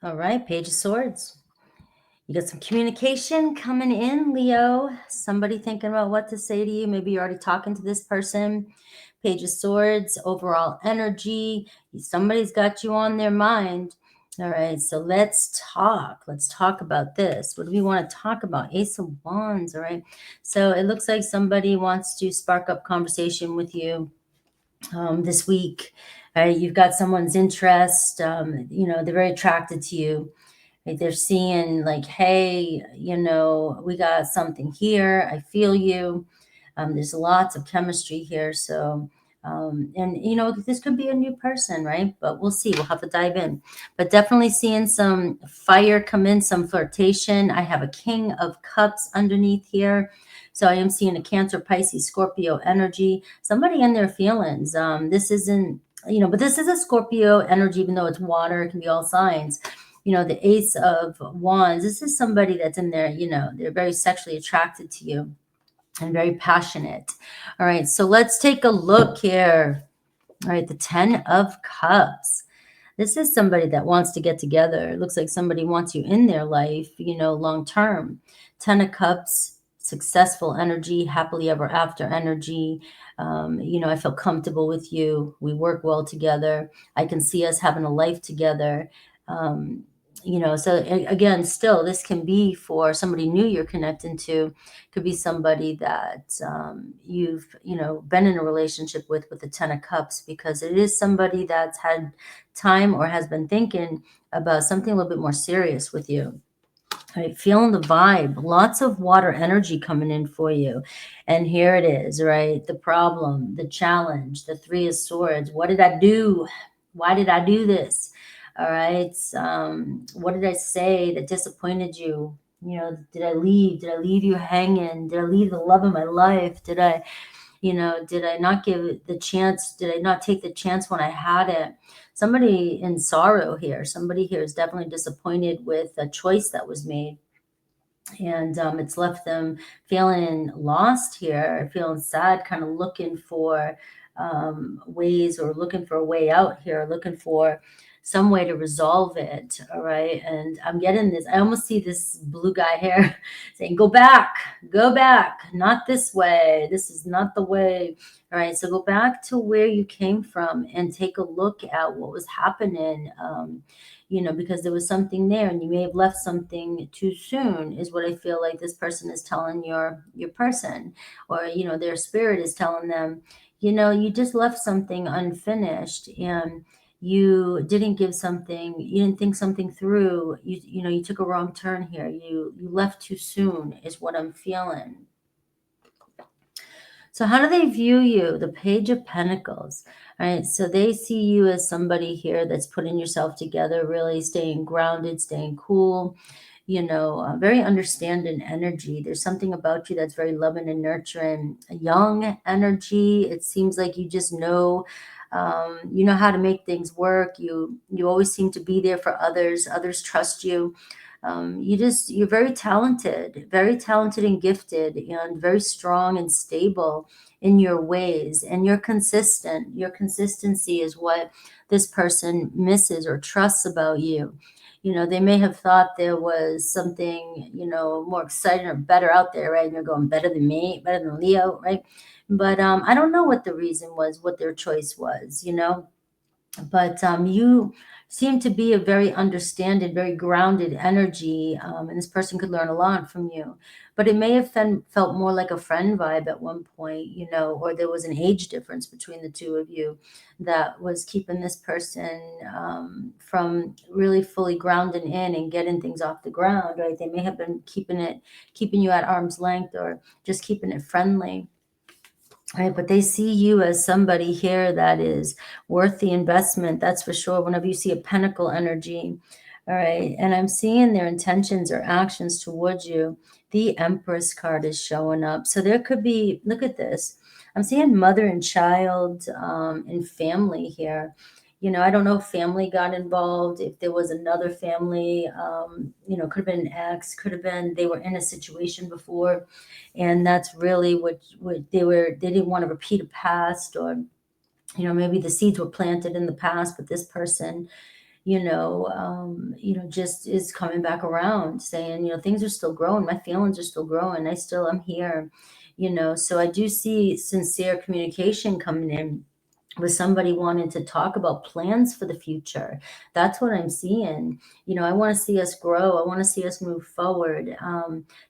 All right, Page of Swords. You got some communication coming in, Leo. Somebody thinking about what to say to you. Maybe you're already talking to this person. Page of Swords, overall energy. Somebody's got you on their mind. All right, so let's talk. Let's talk about this. What do we want to talk about? Ace of Wands, all right? So it looks like somebody wants to spark up conversation with you this week. You've got someone's interest. They're very attracted to you. Right? They're seeing like, hey, we got something here. I feel you. There's lots of chemistry here. So, this could be a new person, right? But we'll see. We'll have to dive in. But definitely seeing some fire come in, some flirtation. I have a King of Cups underneath here. So I am seeing a Cancer, Pisces, Scorpio energy. Somebody in their feelings. This isn't, but this is a Scorpio energy, even though it's water, it can be all signs. The Ace of Wands, this is somebody that's in there, they're very sexually attracted to you and very passionate. All right, so let's take a look here. All right, the 10 of Cups. This is somebody that wants to get together. It looks like somebody wants you in their life, long term. 10 of Cups, successful energy, happily ever after energy. I feel comfortable with you. We work well together. I can see us having a life together. Again, still, this can be for somebody new you're connecting to. Could be somebody that you've, been in a relationship with the 10 of Cups, because it is somebody that's had time or has been thinking about something a little bit more serious with you. Right, feeling the vibe, lots of water energy coming in for you. And here it is, right? The problem, the challenge, the 3 of Swords. What did I do? Why did I do this? All right. What did I say that disappointed you? Did I leave? Did I leave you hanging? Did I leave the love of my life? Did I not give it the chance? Did I not take the chance when I had it? Somebody in sorrow here. Somebody here is definitely disappointed with a choice that was made. And it's left them feeling lost here, feeling sad, kind of looking for ways, or looking for a way out here, looking for some way to resolve it. All right. And I'm getting this. I almost see this blue guy here saying, go back, not this way. This is not the way. All right. So go back to where you came from and take a look at what was happening. Because there was something there and you may have left something too soon, is what I feel like this person is telling your person, or, their spirit is telling them, you just left something unfinished, and you didn't you didn't think something through. You took a wrong turn here. You left too soon, is what I'm feeling. So how do they view you? The Page of Pentacles. All right. So they see you as somebody here that's putting yourself together, really staying grounded, staying cool, very understanding energy. There's something about you that's very loving and nurturing, a young energy. It seems like you just know, you know how to make things work. You always seem to be there for others. Others trust you. You're very talented and gifted, and very strong and stable in your ways, and you're consistent. Your consistency is what this person misses or trusts about you. They may have thought there was something, more exciting or better out there, right? And you're going, better than me, better than Leo, right? But I don't know what the reason was, what their choice was, but you seem to be a very understanding, very grounded energy, and this person could learn a lot from you. But it may have felt more like a friend vibe at one point, or there was an age difference between the two of you that was keeping this person from really fully grounding in and getting things off the ground, right? They may have been keeping you at arm's length, or just keeping it friendly. Right, but they see you as somebody here that is worth the investment. That's for sure. Whenever you see a pentacle energy, all right, and I'm seeing their intentions or actions towards you. The Empress card is showing up. So there could be, look at this. I'm seeing mother and child and family here. I don't know if family got involved, if there was another family, could have been an ex, could have been they were in a situation before, and that's really what they didn't want to repeat a past, or maybe the seeds were planted in the past, but this person just is coming back around saying, things are still growing. My feelings are still growing. I'm here, so I do see sincere communication coming in with somebody wanting to talk about plans for the future. That's what I'm seeing. I want to see us grow. I want to see us move forward.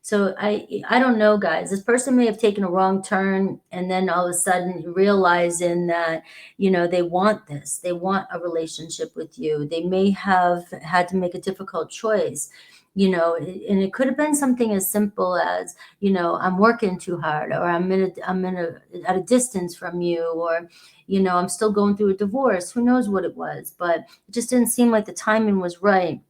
So I don't know, guys. This person may have taken a wrong turn and then all of a sudden realizing that, they want this. They want a relationship with you. They may have had to make a difficult choice. And it could have been something as simple as, I'm working too hard, or at a distance from you, or I'm still going through a divorce. Who knows what it was, but it just didn't seem like the timing was right.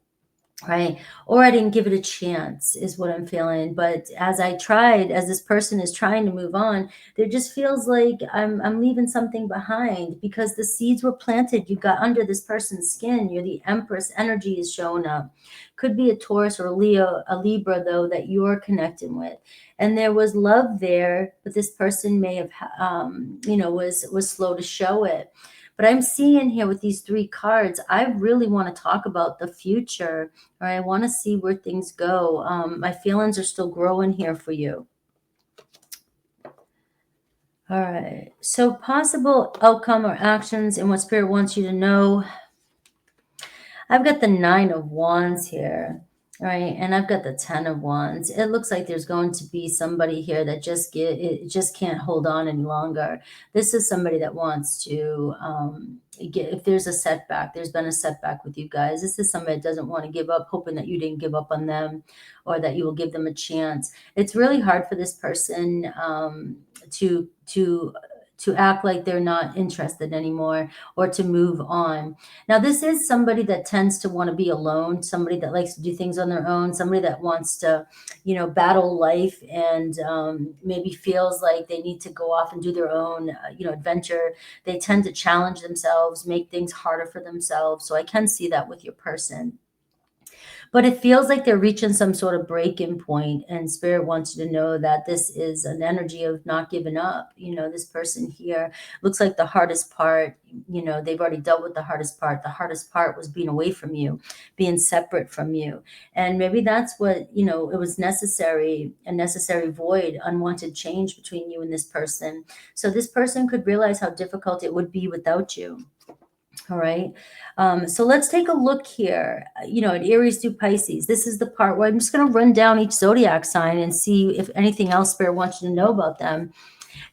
Right. Or I didn't give it a chance is what I'm feeling. But as this person is trying to move on, there just feels like I'm leaving something behind because the seeds were planted. You got under this person's skin. You're the Empress energy is showing up. Could be a Taurus or a Leo, a Libra, though, that you're connecting with. And there was love there, but this person may have, was slow to show it. But I'm seeing here with these three cards, I really want to talk about the future, or I want to see where things go. My feelings are still growing here for you. All right. So possible outcome or actions and what Spirit wants you to know. I've got the 9 of Wands here, right? And I've got the 10 of Wands. It looks like there's going to be somebody here that just can't hold on any longer. This is somebody that wants to if there's a setback, there's been a setback with you guys. This is somebody that doesn't want to give up, hoping that you didn't give up on them or that you will give them a chance. It's really hard for this person to act like they're not interested anymore or to move on. Now, this is somebody that tends to want to be alone, somebody that likes to do things on their own, somebody that wants to, battle life and maybe feels like they need to go off and do their own, adventure. They tend to challenge themselves, make things harder for themselves. So I can see that with your person. But it feels like they're reaching some sort of breaking point, and Spirit wants you to know that this is an energy of not giving up. This person here looks like the hardest part, they've already dealt with the hardest part. The hardest part was being away from you, being separate from you. And maybe that's what, it was necessary, a necessary void, unwanted change between you and this person. So this person could realize how difficult it would be without you. All right. So let's take a look here, at Aries through Pisces. This is the part where I'm just going to run down each zodiac sign and see if anything else Spirit wants you to know about them,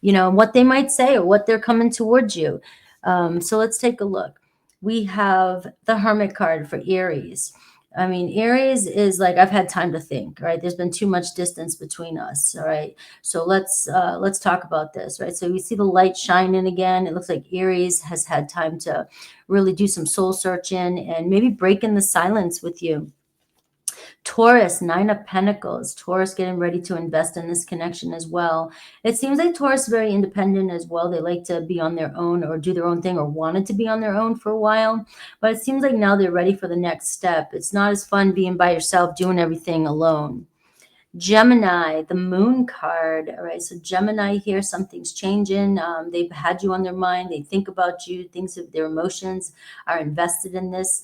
what they might say or what they're coming towards you. So let's take a look. We have the Hermit card for Aries. I mean, Aries is like, I've had time to think, right? There's been too much distance between us. All right. So let's talk about this, right? So we see the light shining again. It looks like Aries has had time to really do some soul searching and maybe break in the silence with you. Taurus, 9 of Pentacles. Taurus getting ready to invest in this connection as well. It seems like Taurus is very independent as well. They like to be on their own or do their own thing or wanted to be on their own for a while. But it seems like now they're ready for the next step. It's not as fun being by yourself, doing everything alone. Gemini, the moon card. All right, so Gemini here, something's changing. They've had you on their mind. They think about you. Things of their emotions are invested in this.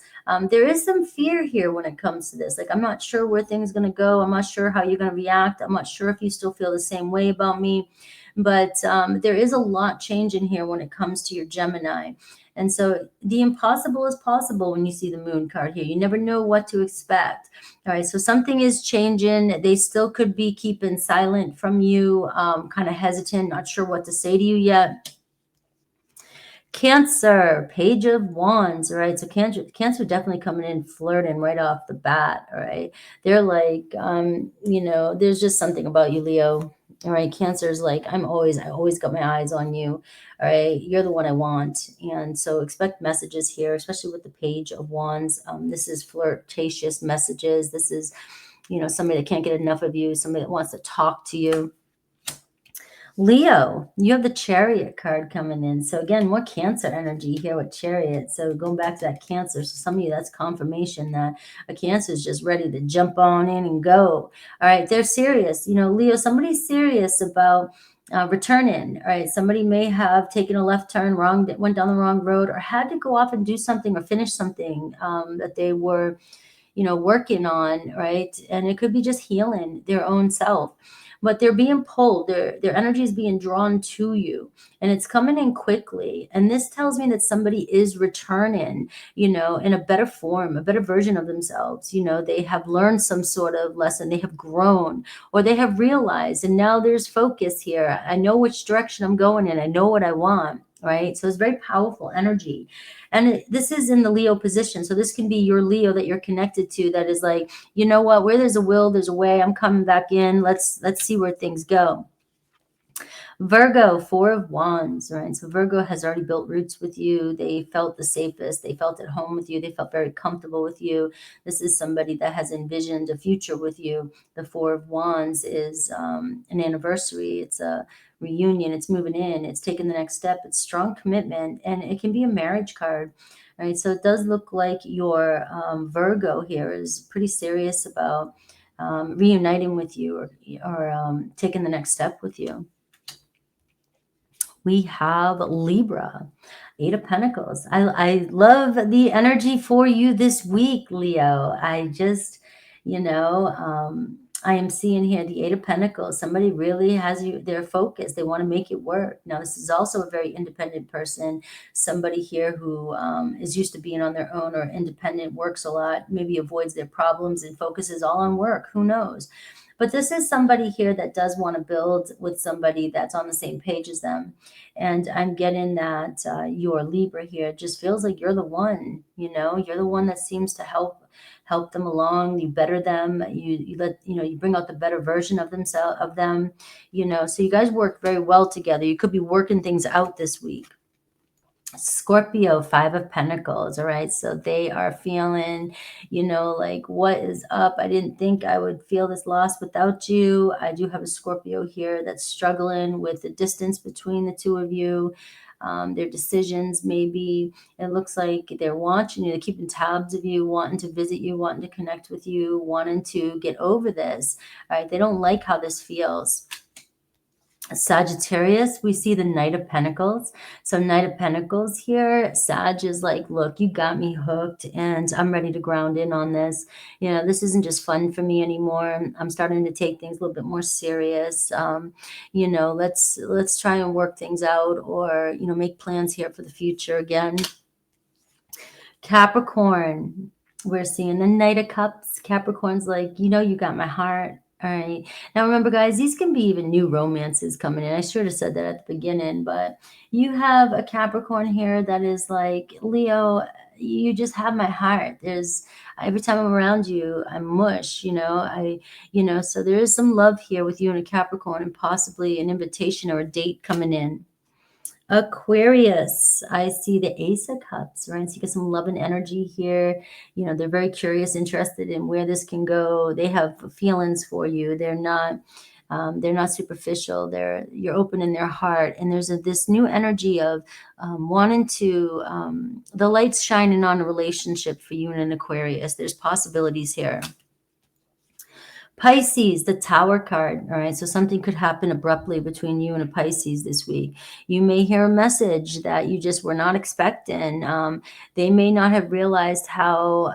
There is some fear here when it comes to this. Like, I'm not sure where things are going to go. I'm not sure how you're going to react. I'm not sure if you still feel the same way about me. But there is a lot changing here when it comes to your Gemini. And so the impossible is possible when you see the moon card here. You never know what to expect. All right, so something is changing. They still could be keeping silent from you, kind of hesitant, not sure what to say to you yet. Cancer, Page of Wands, all right? So Cancer definitely coming in flirting right off the bat, all right? They're like, there's just something about you, Leo. All right, Cancer is like, I always got my eyes on you. All right, you're the one I want. And so expect messages here, especially with the Page of Wands. This is flirtatious messages. This is, somebody that can't get enough of you, somebody that wants to talk to you. Leo, you have the Chariot card coming in. So again, more Cancer energy here with Chariot. So going back to that Cancer. So some of you, that's confirmation that a Cancer is just ready to jump on in and go. All right, they're serious. Leo, somebody's serious about return in, all right? Somebody may have taken a left turn, went down the wrong road, or had to go off and do something or finish something that they were, working on, right? And it could be just healing their own self. But they're being pulled, their energy is being drawn to you, and it's coming in quickly. And this tells me that somebody is returning, in a better form, a better version of themselves. They have learned some sort of lesson, they have grown, or they have realized, and now there's focus here. I know which direction I'm going in, I know what I want, right? So it's very powerful energy. And this is in the Leo position. So this can be your Leo that you're connected to, that is like, you know what, where there's a will, there's a way. I'm coming back in. Let's see where things go. Virgo, Four of Wands, right? So Virgo has already built roots with you. They felt the safest. They felt at home with you. They felt very comfortable with you. This is somebody that has envisioned a future with you. The Four of Wands is an anniversary. It's a reunion. It's moving in. It's taking the next step. It's strong commitment, and it can be a marriage card. Right, so it does look like your Virgo here is pretty serious about reuniting with you, or taking the next step with you. We have Libra, Eight of Pentacles. I love the energy for you this week, Leo. I just, I am seeing here the Eight of Pentacles. Somebody really has their focus. They want to make it work. Now, this is also a very independent person. Somebody here who is used to being on their own or independent, works a lot, maybe avoids their problems and focuses all on work. Who knows? But this is somebody here that does want to build with somebody that's on the same page as them. And I'm getting that your Libra here just feels like you're the one, you're the one that seems to help them along. You better them. You let, you bring out the better version of them, so you guys work very well together. You could be working things out this week. Scorpio, Five of Pentacles. All right. So they are feeling, like, what is up? I didn't think I would feel this loss without you. I do have a Scorpio here that's struggling with the distance between the two of you. Their decisions, maybe it looks like they're watching you, they're keeping tabs of you, wanting to visit you, wanting to connect with you, wanting to get over this. All right. They don't like how this feels. Sagittarius, we see the Knight of Pentacles. So Knight of Pentacles here, Sag is like, look, you got me hooked and I'm ready to ground in on this. This isn't just fun for me anymore. I'm starting to take things a little bit more serious. Let's try and work things out, or, make plans here for the future again. Capricorn, we're seeing the Knight of Cups. Capricorn's like, you got my heart. All right. Now remember, guys, these can be even new romances coming in. I should have said that at the beginning, but you have a Capricorn here that is like, Leo, you just have my heart. Every time I'm around you, I'm mush, so there is some love here with you and a Capricorn, and possibly an invitation or a date coming in. Aquarius, I see the Ace of Cups, right? So you get some love and energy here. They're very curious, interested in where this can go. They have feelings for you. They're not superficial. You're open in their heart, and there's this new energy of wanting to the light's shining on a relationship for you and an Aquarius. There's possibilities here. Pisces, the Tower card. All right. So something could happen abruptly between you and a Pisces this week. You may hear a message that you just were not expecting. They may not have realized how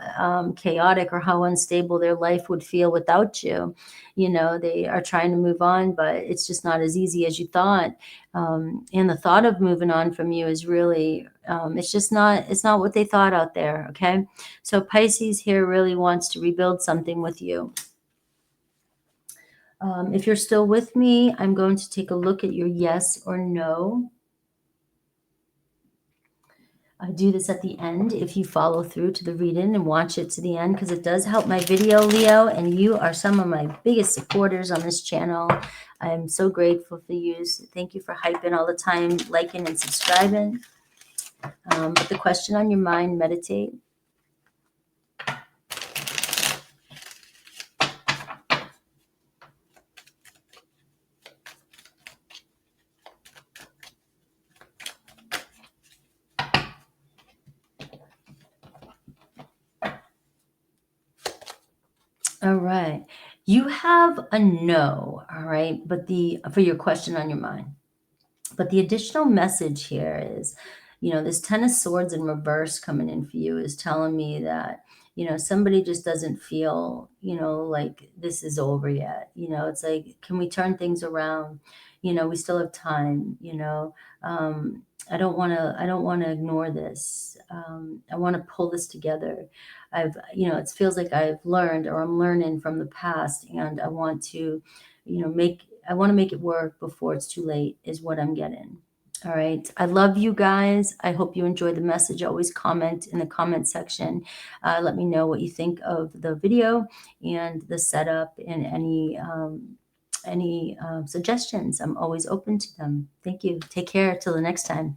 chaotic or how unstable their life would feel without you. They are trying to move on, but it's just not as easy as you thought. And the thought of moving on from you is really, it's not what they thought out there. Okay. So Pisces here really wants to rebuild something with you. If you're still with me, I'm going to take a look at your yes or no. I do this at the end if you follow through to the reading and watch it to the end, because it does help my video, Leo, and you are some of my biggest supporters on this channel. I'm so grateful for you. So thank you for hyping all the time, liking and subscribing. Put the question on your mind, meditate. All right. You have a no, all right, but for your question on your mind. But the additional message here is, this Ten of Swords in reverse coming in for you is telling me that, somebody just doesn't feel, like this is over yet. It's like, can we turn things around? We still have time, I don't want to ignore this. I want to pull this together. It feels like I've learned or I'm learning from the past, and I want to, make it work before it's too late, is what I'm getting. All right. I love you guys. I hope you enjoyed the message. Always comment in the comment section. Let me know what you think of the video and the setup, and any suggestions. I'm always open to them. Thank you. Take care. Till the next time.